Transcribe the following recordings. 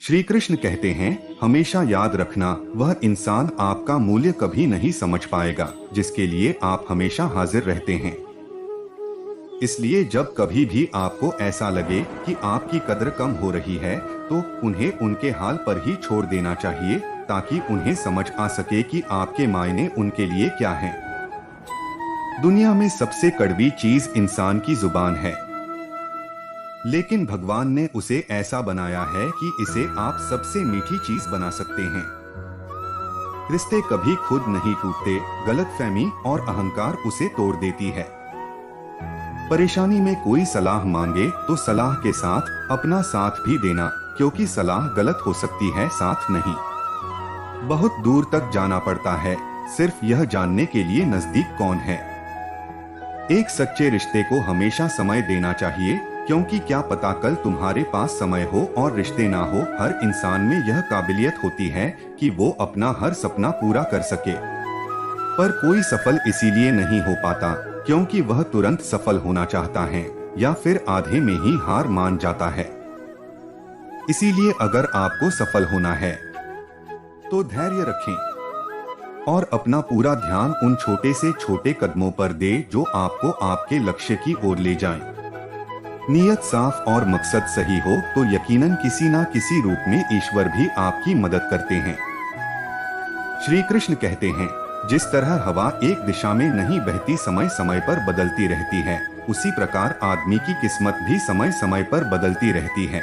श्री कृष्ण कहते हैं, हमेशा याद रखना, वह इंसान आपका मूल्य कभी नहीं समझ पाएगा जिसके लिए आप हमेशा हाजिर रहते हैं। इसलिए जब कभी भी आपको ऐसा लगे कि आपकी कद्र कम हो रही है, तो उन्हें उनके हाल पर ही छोड़ देना चाहिए, ताकि उन्हें समझ आ सके कि आपके मायने उनके लिए क्या हैं। दुनिया में सबसे कड़वी चीज इंसान की जुबान है, लेकिन भगवान ने उसे ऐसा बनाया है कि इसे आप सबसे मीठी चीज बना सकते हैं। रिश्ते कभी खुद नहीं टूटते, गलतफहमी और अहंकार उसे तोड़ देती है। परेशानी में कोई सलाह मांगे तो सलाह के साथ अपना साथ भी देना, क्योंकि सलाह गलत हो सकती है, साथ नहीं। बहुत दूर तक जाना पड़ता है सिर्फ यह जानने के लिए नजदीक कौन है। एक सच्चे रिश्ते को हमेशा समय देना चाहिए, क्योंकि क्या पता कल तुम्हारे पास समय हो और रिश्ते ना हो। हर इंसान में यह काबिलियत होती है कि वो अपना हर सपना पूरा कर सके, पर कोई सफल इसीलिए नहीं हो पाता क्योंकि वह तुरंत सफल होना चाहता है या फिर आधे में ही हार मान जाता है। इसीलिए अगर आपको सफल होना है तो धैर्य रखें और अपना पूरा ध्यान उन छोटे से छोटे कदमों पर दे जो आपको आपके लक्ष्य की ओर ले जाएं। नियत साफ और मकसद सही हो तो यकीनन किसी ना किसी रूप में ईश्वर भी आपकी मदद करते हैं। श्री कृष्ण कहते हैं, जिस तरह हवा एक दिशा में नहीं बहती, समय समय पर बदलती रहती है, उसी प्रकार आदमी की किस्मत भी समय समय पर बदलती रहती है।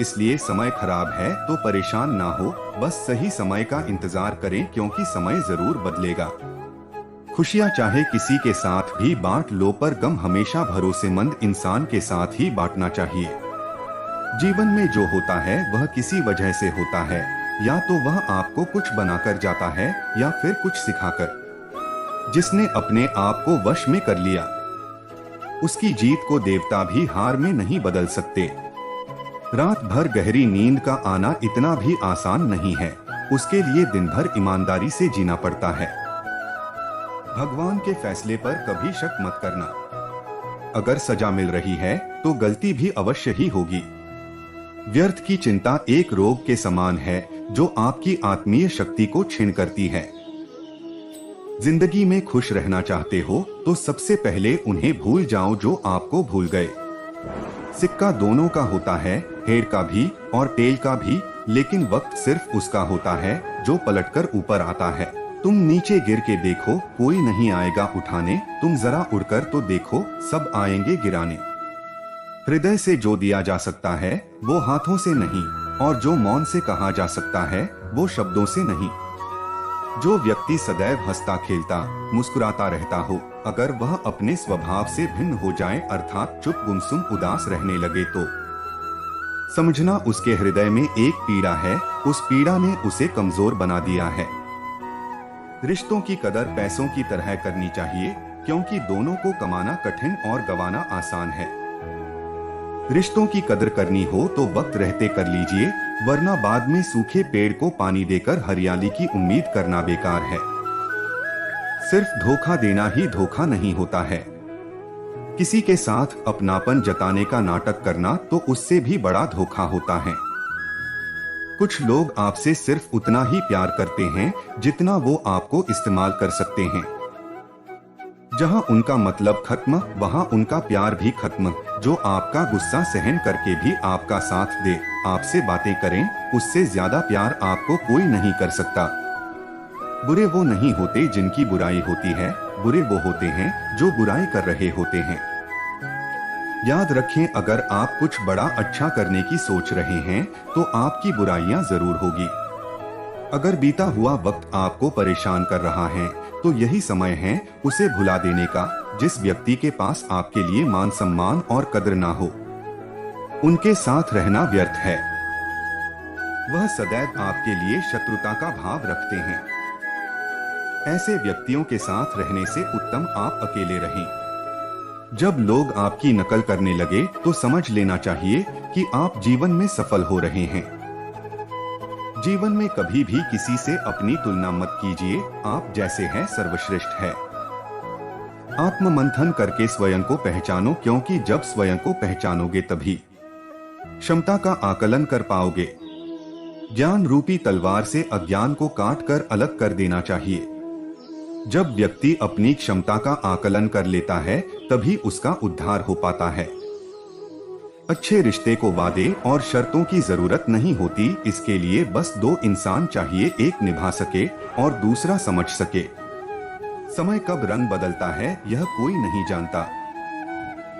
इसलिए समय खराब है तो परेशान ना हो, बस सही समय का इंतजार करें, क्योंकि समय जरूर बदलेगा। खुशियाँ चाहे किसी के साथ भी बांट लो, पर गम हमेशा भरोसेमंद इंसान के साथ ही बांटना चाहिए। जीवन में जो होता है वह किसी वजह से होता है, या तो वह आपको कुछ बनाकर जाता है या फिर कुछ सिखाकर। जिसने अपने आप को वश में कर लिया, उसकी जीत को देवता भी हार में नहीं बदल सकते। रात भर गहरी नींद का आना इतना भी आसान नहीं है, उसके लिए दिन भर ईमानदारी से जीना पड़ता है। भगवान के फैसले पर कभी शक मत करना। अगर सजा मिल रही है तो गलती भी अवश्य ही होगी। व्यर्थ की चिंता एक रोग के समान है जो आपकी आत्मीय शक्ति को क्षीण करती है। जिंदगी में खुश रहना चाहते हो तो सबसे पहले उन्हें भूल जाओ जो आपको भूल गए। सिक्का दोनों का होता है, हेर का भी और टेल का भी, लेकिन वक्त सिर्फ उसका होता है जो पलटकर ऊपर आता है। तुम नीचे गिर के देखो, कोई नहीं आएगा उठाने, तुम जरा उड़कर तो देखो, सब आएंगे गिराने। हृदय से जो दिया जा सकता है वो हाथों से नहीं, और जो मौन से कहा जा सकता है वो शब्दों से नहीं। जो व्यक्ति सदैव हंसता खेलता मुस्कुराता रहता हो, अगर वह अपने स्वभाव से भिन्न हो जाए, अर्थात चुप गुमसुम उदास रहने लगे, तो समझना उसके हृदय में एक पीड़ा है, उस पीड़ा ने उसे कमजोर बना दिया है। रिश्तों की कदर पैसों की तरह करनी चाहिए, क्योंकि दोनों को कमाना कठिन और गंवाना आसान है। रिश्तों की कदर करनी हो तो वक्त रहते कर लीजिए, वरना बाद में सूखे पेड़ को पानी देकर हरियाली की उम्मीद करना बेकार है। सिर्फ धोखा देना ही धोखा नहीं होता है। किसी के साथ अपनापन जताने का नाटक करना तो उससे भी बड़ा धोखा होता है। कुछ लोग आपसे सिर्फ उतना ही प्यार करते हैं जितना वो आपको इस्तेमाल कर सकते हैं। जहां उनका मतलब खत्म, वहां उनका प्यार भी खत्म। जो आपका गुस्सा सहन करके भी आपका साथ दे, आपसे बातें करें, उससे ज्यादा प्यार आपको कोई नहीं कर सकता। बुरे वो नहीं होते जिनकी बुराई होती है, बुरे वो होते हैं जो बुराई कर रहे होते हैं। याद रखें, अगर आप कुछ बड़ा अच्छा करने की सोच रहे हैं तो आपकी बुराइयां जरूर होगी। अगर बीता हुआ वक्त आपको परेशान कर रहा है तो यही समय है उसे भुला देने का। जिस व्यक्ति के पास आपके लिए मान सम्मान और कद्र ना हो, उनके साथ रहना व्यर्थ है। वह सदैव आपके लिए शत्रुता का भाव रखते हैं। ऐसे व्यक्तियों के साथ रहने से उत्तम आप अकेले रहें। जब लोग आपकी नकल करने लगे तो समझ लेना चाहिए कि आप जीवन में सफल हो रहे हैं। जीवन में कभी भी किसी से अपनी तुलना मत कीजिए, आप जैसे हैं सर्वश्रेष्ठ है। आत्ममंथन करके स्वयं को पहचानो, क्योंकि जब स्वयं को पहचानोगे तभी क्षमता का आकलन कर पाओगे। ज्ञान रूपी तलवार से अज्ञान को काट कर अलग कर देना चाहिए। जब व्यक्ति अपनी क्षमता का आकलन कर लेता है तभी उसका उद्धार हो पाता है। अच्छे रिश्ते को वादे और शर्तों की जरूरत नहीं होती, इसके लिए बस दो इंसान चाहिए, एक निभा सके और दूसरा समझ सके। समय कब रंग बदलता है यह कोई नहीं जानता,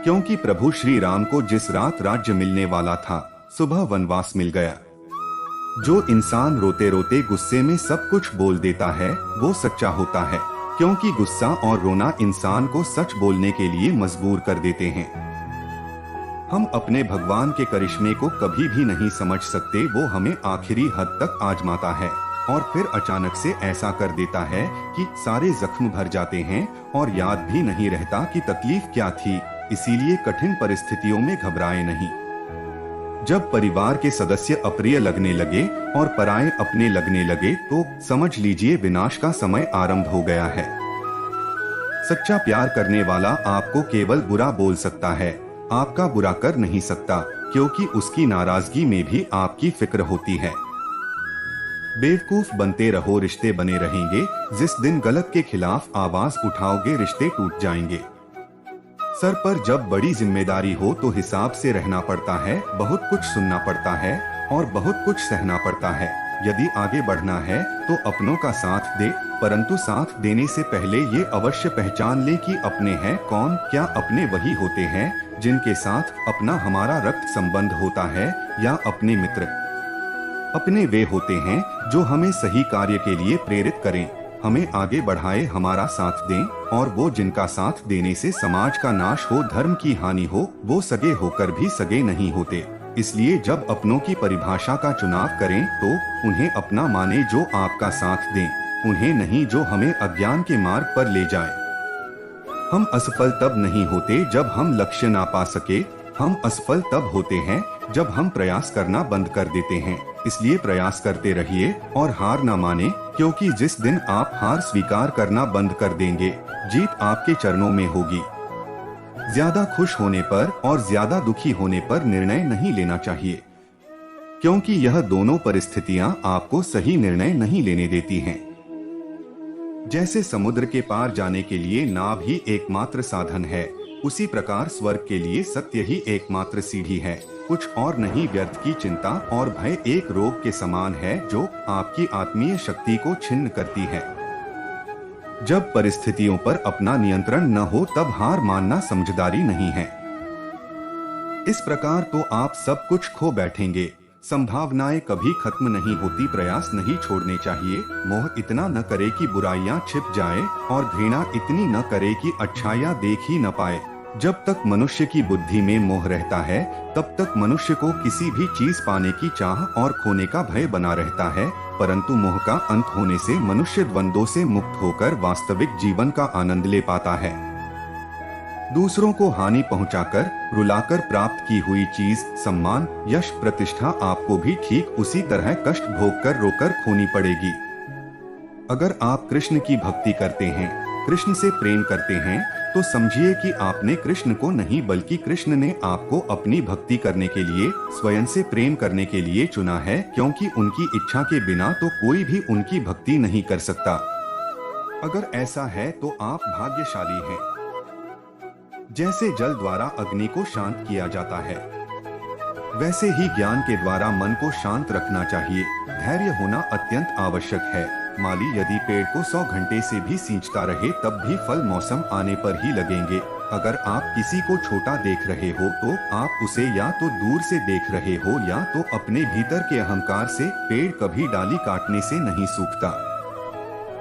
क्योंकि प्रभु श्री राम को जिस रात राज्य मिलने वाला था सुबह वनवास मिल गया। जो इंसान रोते रोते गुस्से में सब कुछ बोल देता है वो सच्चा होता है, क्योंकि गुस्सा और रोना इंसान को सच बोलने के लिए मजबूर कर देते हैं। हम अपने भगवान के करिश्मे को कभी भी नहीं समझ सकते, वो हमें आखिरी हद तक आजमाता है और फिर अचानक से ऐसा कर देता है कि सारे जख्म भर जाते हैं और याद भी नहीं रहता कि तकलीफ क्या थी। इसीलिए कठिन परिस्थितियों में घबराए नहीं। जब परिवार के सदस्य अप्रिय लगने लगे और पराये अपने लगने लगे तो समझ लीजिए विनाश का समय आरंभ हो गया है। सच्चा प्यार करने वाला आपको केवल बुरा बोल सकता है, आपका बुरा कर नहीं सकता, क्योंकि उसकी नाराजगी में भी आपकी फिक्र होती है। बेवकूफ बनते रहो, रिश्ते बने रहेंगे। जिस दिन गलत के खिलाफ आवाज उठाओगे रिश्ते टूट जाएंगे। सर पर जब बड़ी जिम्मेदारी हो तो हिसाब से रहना पड़ता है, बहुत कुछ सुनना पड़ता है और बहुत कुछ सहना पड़ता है। यदि आगे बढ़ना है तो अपनों का साथ दे, परंतु साथ देने से पहले ये अवश्य पहचान ले कि अपने हैं कौन। क्या अपने वही होते हैं जिनके साथ अपना हमारा रक्त संबंध होता है, या अपने मित्र? अपने वे होते हैं जो हमें सही कार्य के लिए प्रेरित करें, हमें आगे बढ़ाए, हमारा साथ दें। और वो जिनका साथ देने से समाज का नाश हो, धर्म की हानि हो, वो सगे होकर भी सगे नहीं होते। इसलिए जब अपनों की परिभाषा का चुनाव करें तो उन्हें अपना माने जो आपका साथ दें, उन्हें नहीं जो हमें अज्ञान के मार्ग पर ले जाए। हम असफल तब नहीं होते जब हम लक्ष्य ना पा सके, हम असफल तब होते हैं जब हम प्रयास करना बंद कर देते हैं। इसलिए प्रयास करते रहिए और हार ना माने, क्योंकि जिस दिन आप हार स्वीकार करना बंद कर देंगे जीत आपके चरणों में होगी। ज्यादा खुश होने पर और ज्यादा दुखी होने पर निर्णय नहीं लेना चाहिए, क्योंकि यह दोनों परिस्थितियां आपको सही निर्णय नहीं लेने देती हैं। जैसे समुद्र के पार जाने के लिए नाव ही एकमात्र साधन है, उसी प्रकार स्वर्ग के लिए सत्य ही एकमात्र सीढ़ी है। कुछ और नहीं। व्यर्थ की चिंता और भय एक रोग के समान है जो आपकी आत्मीय शक्ति को छिन्न करती है। जब परिस्थितियों पर अपना नियंत्रण न हो तब हार मानना समझदारी नहीं है। इस प्रकार तो आप सब कुछ खो बैठेंगे। संभावनाएं कभी खत्म नहीं होती, प्रयास नहीं छोड़ने चाहिए। मोह इतना न करे कि बुराइयां छिप जाए और घृणा इतनी न करे कि अच्छाइयां देख ही न पाए। जब तक मनुष्य की बुद्धि में मोह रहता है तब तक मनुष्य को किसी भी चीज पाने की चाह और खोने का भय बना रहता है, परंतु मोह का अंत होने से मनुष्य द्वंद्वों से मुक्त होकर वास्तविक जीवन का आनंद ले पाता है। दूसरों को हानि पहुंचाकर, रुलाकर प्राप्त की हुई चीज, सम्मान, यश, प्रतिष्ठा आपको भी ठीक उसी तरह कष्ट भोगकर रोकर खोनी पड़ेगी। अगर आप कृष्ण की भक्ति करते हैं, कृष्ण से प्रेम करते हैं, तो समझिए कि आपने कृष्ण को नहीं बल्कि कृष्ण ने आपको अपनी भक्ति करने के लिए, स्वयं से प्रेम करने के लिए चुना है, क्योंकि उनकी इच्छा के बिना तो कोई भी उनकी भक्ति नहीं कर सकता। अगर ऐसा है तो आप भाग्यशाली हैं। जैसे जल द्वारा अग्नि को शांत किया जाता है, वैसे ही ज्ञान के द्वारा मन को शांत रखना चाहिए। धैर्य होना अत्यंत आवश्यक है। माली यदि पेड़ को 100 घंटे से भी सींचता रहे तब भी फल मौसम आने पर ही लगेंगे। अगर आप किसी को छोटा देख रहे हो तो आप उसे या तो दूर से देख रहे हो या तो अपने भीतर के अहंकार से। पेड़ कभी डाली काटने से नहीं सूखता,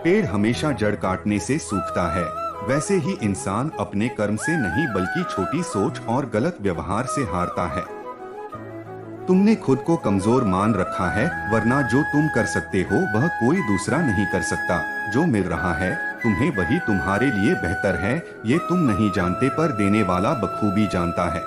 पेड़ हमेशा जड़ काटने से सूखता है। वैसे ही इंसान अपने कर्म से नहीं बल्कि छोटी सोच और गलत व्यवहार से हारता है। तुमने खुद को कमजोर मान रखा है, वरना जो तुम कर सकते हो वह कोई दूसरा नहीं कर सकता। जो मिल रहा है तुम्हें वही तुम्हारे लिए बेहतर है, ये तुम नहीं जानते पर देने वाला बखूबी जानता है।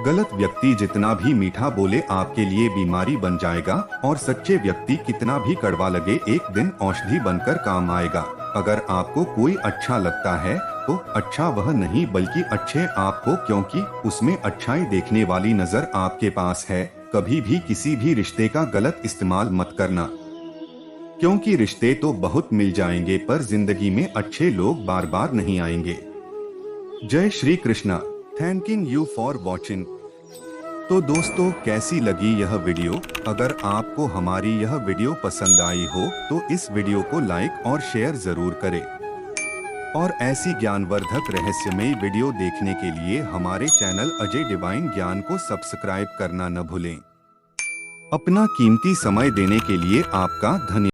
गलत व्यक्ति जितना भी मीठा बोले आपके लिए बीमारी बन जाएगा, और सच्चे व्यक्ति कितना भी कड़वा लगे एक दिन औषधि बनकर काम आएगा। अगर आपको कोई अच्छा लगता है तो अच्छा वह नहीं बल्कि अच्छे आप हो, क्योंकि उसमें अच्छाई देखने वाली नजर आपके पास है। कभी भी किसी भी रिश्ते का गलत इस्तेमाल मत करना, क्योंकि रिश्ते तो बहुत मिल जाएंगे पर जिंदगी में अच्छे लोग बार बार नहीं आएंगे। जय Shri Krishna. Thanking you for watching. तो दोस्तों, कैसी लगी यह वीडियो? अगर आपको हमारी यह वीडियो पसंद आई हो तो इस वीडियो को लाइक और शेयर जरूर करें, और ऐसी ज्ञानवर्धक रहस्यमयी वीडियो देखने के लिए हमारे चैनल अजय डिवाइन ज्ञान को सब्सक्राइब करना न भूलें। अपना कीमती समय देने के लिए आपका धन्यवाद।